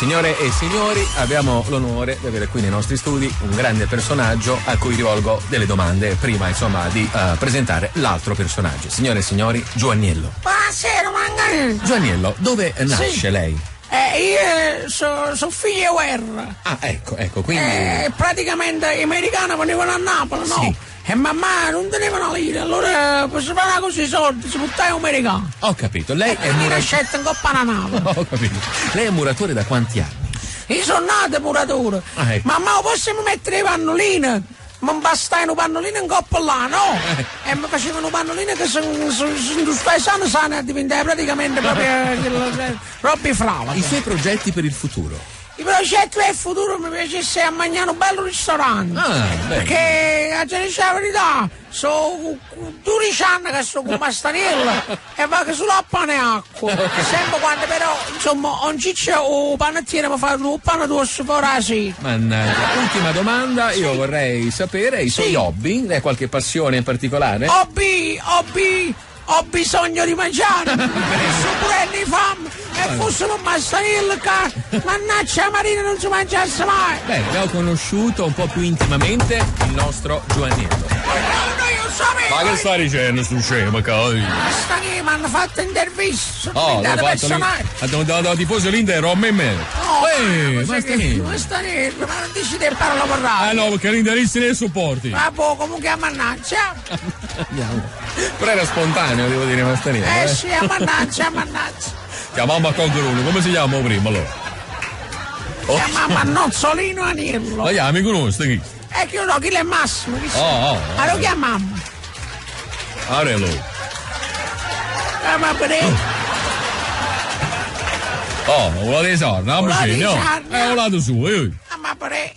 Signore e signori, abbiamo l'onore di avere qui nei nostri studi un grande personaggio a cui rivolgo delle domande prima, insomma, di presentare l'altro personaggio. Signore e signori, Giovanniello. Buonasera, Manganello. Giovanniello, dove nasce lei? Io sono figlio di guerra. Ah, ecco, quindi... praticamente gli americani venivano a Napoli, no? Sì. E mamma non tenevano lira, allora per separare così i soldi si buttava un americano. Ho capito, lei è Mi muratore... lasciate in coppa alla nave. Ho capito. Lei è muratore da quanti anni? Io sono nato muratore. Ah, ecco. Mamma, possiamo mettere i pannolini? Non basta un pannolino in coppa là, no? E mi facevano pannolini che sono sani a diventare praticamente proprio frava. I suoi progetti per il futuro? I progetti del futuro mi piacesse a mangiare un bello ristorante. Ah, bene. Perché a dire la verità, sono 12 anni che sono con Mastanello e va che solo a pane e acqua. Sempre quando però, insomma, non c'è un panettiere mi fa un pane d'osso fuori la sera. Mannaggia, ultima domanda, io vorrei sapere i suoi hobby, lei ha qualche passione in particolare? Ho bisogno di mangiare, adesso pure di fame e fosse un Mastanello che mannaggia Marina non si mangiasse mai. Bene, abbiamo conosciuto un po' più intimamente il nostro Giovanniello. No, io so Ma che stai dicendo sto scemo, cavolo? Mastanello mi hanno fatto intervista, sono Oh, diventato personaggio. da tifoso l'Inter a me. No, Mastanello. Mastanello, ma non dici di imparare a lavorare. Ah no, perché l'Interisti ne supporti. Vabbè, comunque a mannaggia. Però era spontaneo, devo dire, Mastanello. Sì, a mannaggia. Chiamammo a controllo, come si chiama prima allora? Chiamammo a Nozzolino Anello. Ma io mi conosco chi? Che io no, chi è Massimo? Chi Oh. lo chiamammo? Arello. Ma pure. Oh, una dei sarni, Una amici, dei no? sarni. È un lato suo, io. Ma pure.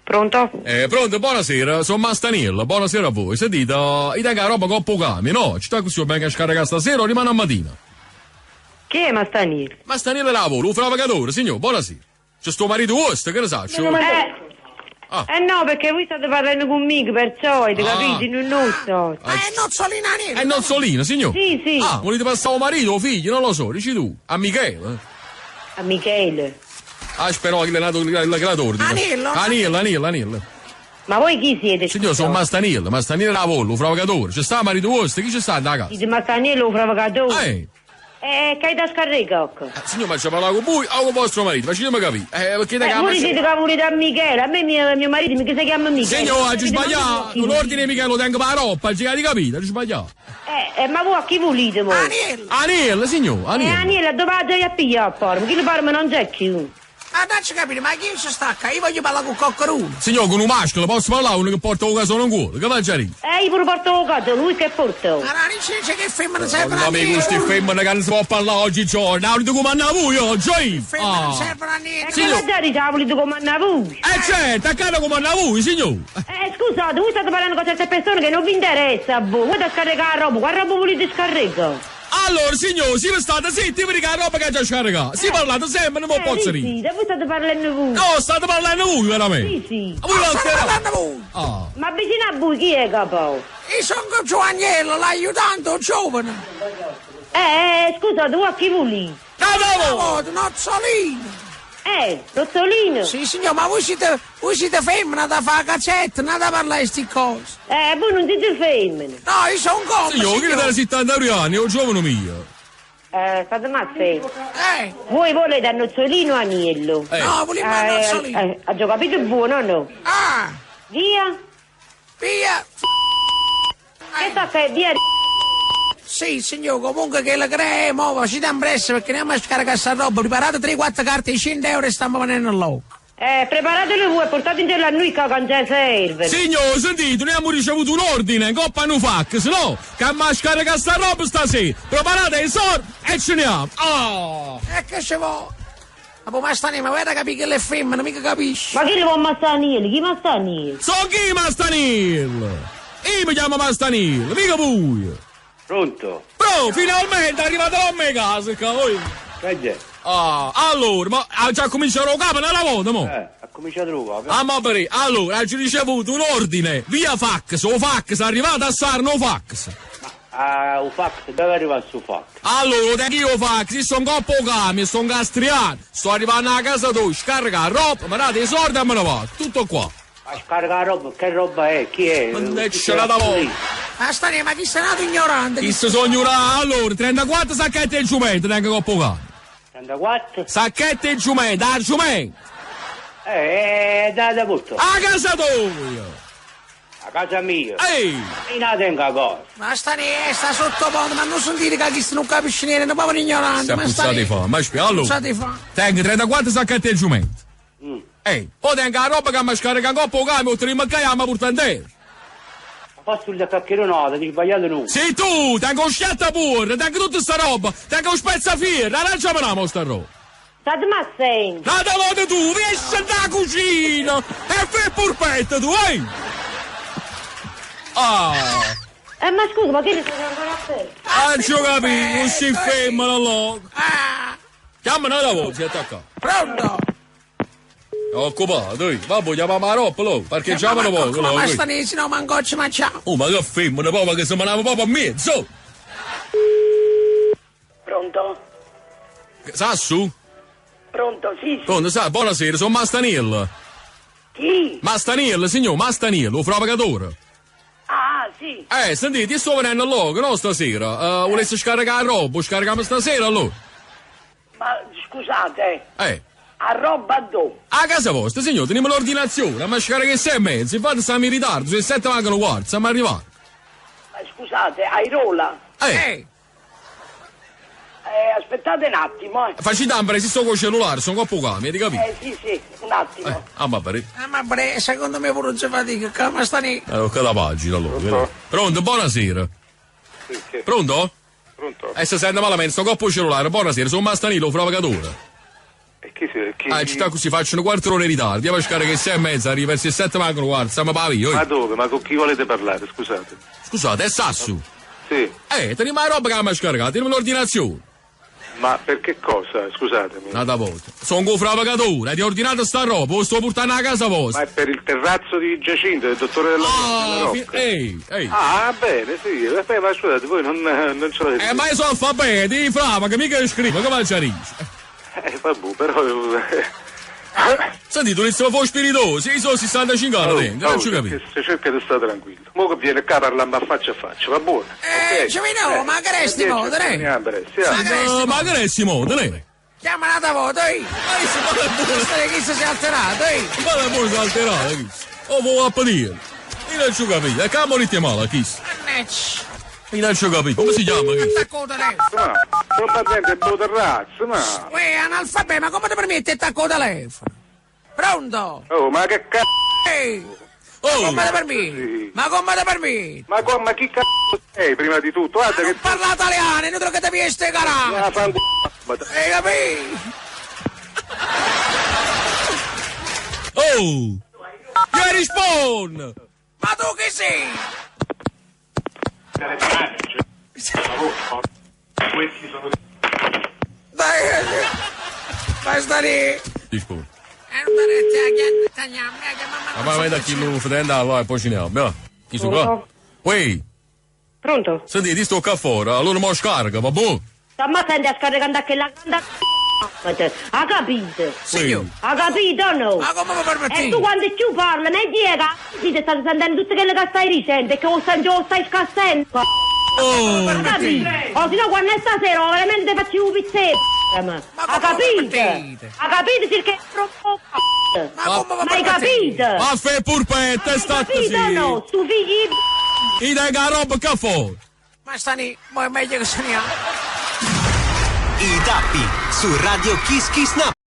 Pronto? Pronto, buonasera, sono Mastanello, buonasera a voi. Sentite, io tengo roba con poco cami, no? Ci sta così ben che scaricare stasera o rimane a mattina? Chi è Mastanello? Mastanello lavoro, un fravagatore, signor, buonasera. C'è sto marito vostro, che ne sa? No, perché voi state parlando con me, perciò, capite? Non so. Ma è Nozzolino Anello. È Nozzolino, signor? Sì. Ah, volete passare un marito o figlio? Non lo so, dici tu. A Michele? A Michele. Ah, spero che è nato il creatore. Anello. Ma voi chi siete? Signor, sono Mastanello lavoro, un fravagatore. C'è sta marito vostro, chi c'è sta da casa? Siete Mastanello, un fravagatore? Che hai da scaricare? Signor, ma ci parla con voi o con vostro marito? Facciamo capire. Perché da Voi siete che volete a Michele, a me mio marito mica si chiama Michele. Signor, hai sbagliato. L'ordine Michele lo tengo per la roppa, hai capito? Hai sbagliato. Ma voi a chi volete voi? Anello, signor, Anello. Anello, dove vado a pigliare a Parma? Chi le parma non c'è più. Ma dacci capire, ma chi si stacca? Io voglio parlare con Coccaruno. Signor, con un maschio posso parlare uno che porta un caso non cuore, che faccia lì? Io pure porto un caso, lui che porta? Ma non dice che femmina servono a Ma mi questi femmine che non si può parlare oggigiorno, volete comandare voi oggi? Femmina non servono a niente. Che magari già volete comandare voi? Certo, a casa comandare voi, signor. Scusate, voi state parlando con certe persone che non vi interessa a voi. Voi da scaricare la roba, quale roba volete scaricare? Allora, signor, se state zitti perché la roba che già scaricato. Si parlate sempre, non posso dire. Sì, voi state parlando voi. No, state parlando voi, veramente. Sì. Voi non State parlando voi. Ma vicino a voi chi è capo? Io sono Giovanniello, l'aiutante giovane. Scusate, voi a chi volete? Nozzolino. Rozzolino? Sì, signor, ma voi siete femmina da fare cazzetta, non da parlare di sti cose. Voi non siete femmine. No, io sono un compo, Signor, che da 70 anni, è un giovane mio. State mazze. Voi Voi volete a Nozzolino o Aniello? No, volevo a Nozzolino. Ha già capito buono o no? Via? Via. Che sta che via? Sì, signor, comunque che la crea muova, ci diamo presto perché andiamo a scaricare sta roba. Preparate 3-4 carte di 100 euro e stiamo venendo là. Preparatele voi e portate in gelo a noi che non ci serve. Signor, sentite, noi abbiamo ricevuto un ordine, coppa hanno fax, no? Che abbiamo scaricato sta roba stasera. Preparate i soldi e ce ne andiamo. E che ci vuole? Ma Mastanello, ma guarda capire che le femmine, mica capisci. Ma chi le vuole Mastanello? Chi Mastanello? So chi Mastanello? Io mi chiamo Mastanello, mica voi. Pronto? Finalmente è arrivato a me casa, cavolo. Che c'è? Allora, ma ha già cominciato a capo nella volta, mo? Ha cominciato a capo. Ma per allora, hai ricevuto un ordine via fax, o fax, è arrivato a Sarno fax. Ah, un fax, dove arriva su fax? Allora, tengo io fax, io sono coppo cami, sono castriano, sto arrivando a casa tua, scarica la roba, mi date i soldi e me ne vado, tutto qua. Ma scarica la roba, che roba è? Chi è? Mannaggia la voi. Bastani, ma chi sei nato ignorante? Chi si sono ignorato? Allora, 34 sacchetti e giumento, tengo coppo cami. 34? Sacchetti e giumento, a giumento. Da tutto. A casa tua. A casa mia. Ehi. E la tengo a cosa. Bastani, sta sotto ponte, ma non sentire che chi non capisce niente, non proprio ignorante. Si è puzzati fa, ma spiega, allora. Puzzati fa. Tengo 34 sacchetti e giumento. Ehi, poi tengo la roba che mi scarica coppo cami, oltre a che mi porta in terra. Posso il caccheronata, ti sbagliato nulla. Sì, tu, tengo un sciatta pure, tengo tutta sta roba, tengo un spezzafiere, arrangiamela sta roba. State ma sei. La volta tu, vieni da cucina e fai purpetta tu, Ah, Ma scusa, ma che ne stai ancora a te? non ci ho capito, non si ferma allora. Chiamano la voce, attacca. Pronto? Occupato, vabbè, chiamiamo la roba, lo, parcheggiamolo poco, lo. Bastani, se no mangocci mangiamo. Oh, ma che femmina, proprio che si manava proprio a mezzo. Pronto? Sassu? Pronto, sì. Pronto, sa, buonasera, sono Mastaniel. Chi? Mastaniel, signor, Mastaniel, lo frovagatore. Ah, sì. Sentite, io sto venendo allora, no, stasera. Volessi scaricare roba, scarichiamo stasera allora. Ma scusate, A roba dove? casa vostra, signor, teniamo l'ordinazione, ma scaricare 6:30, infatti stiamo in ritardo, se 7 mancano quarti, stiamo arrivando. Ma scusate, Airola. Aspettate un attimo, Facci tampere, si sto con il cellulare, sono qua poco, mi hai capito? Sì, un attimo. Ma pare. Ma bre, secondo me pure c'è fatica, che Bastani. Che la pagina allora. Pronto, buonasera. Sì. Pronto? Pronto? Si sente malamente, sto coppo cellulare, buonasera, sono Mastanilo, provocatori. E chi si... Ci sta così, faccio un quarto d'ora in ritardo, andiamo a scaricare che 6:30, arriva verso le 7 mancano quarti, stiamo a via. Ma dove? Ma con chi volete parlare, scusate? Scusate, è Sassu. Sì. Teniamo la roba che abbiamo scaricato, teniamo l'ordinazione. Ma per che cosa? Scusatemi. Nata volta. Sono un frovagatore, ti ho ordinato sta roba, lo sto portando a casa vostra. Ma è per il terrazzo di Giacinto, del dottore della Rocca. Ehi. Ah, bene, sì. Ma scusate, voi non ce l'avete. Ma io so alfabeti, frava, che mica scrivo, che faccia risce. Vabbè, però... Senti, tu non siamo fuori spiritosi, io sono 65 anni dentro, non ci capisco. Se cerca di stare tranquillo. Mo che viene qua parliamo a faccia, va buono. Giovino, ma che resti modo, ne? Ma che resti modo, ne? Chiama la voto, chi si è alterato, Ma la buona si è alterato, chi? Oh, vuoi appetire? Io non ci capisco, è che morite male, chi? Io non ci capisco, come si chiama, chi? Attacco telefono. Non parliamo del tuo terrazzo, ma... Uè, analfabeto, ma come ti permette attacco telefono? Pronto? Oh, ma che cazzo? Come ti permette? Ma come ti permette? Ma chi cazzo sei, prima di tutto? Guarda che... Parla italiano, inutile che ti viene ste carate. Hai capito? Oh! Io rispondo! Ma tu chi sei? Questi sono... Dai, basta lì. Rispondo. Ma vai da chi lo fratello allora e poi ci andiamo. Chi sono qua? Uè, Pronto? senti, ti sto qua fuori, allora mo scarica, va buono? Ma senti a scaricare anche la grande... Ha capito? Signor. Ha capito o no? Ma come mi permetti? E tu quando più parli, mi dica, sì, ti stai sentendo tutte quelle che stai dicendo, e che lo stai scassando. Oh! Ha capito? O se no quando è stasera veramente ti faccio un pizzetto. Ha capito? Ha capito perché è troppo... Ma hai capito? Ma fai purpetta e sta così! Capito o no? Stu figli... I dai che roba che fuori! Ma stani, ma è meglio che se ne ha. I tappi su Radio Kiss Kiss Napoli.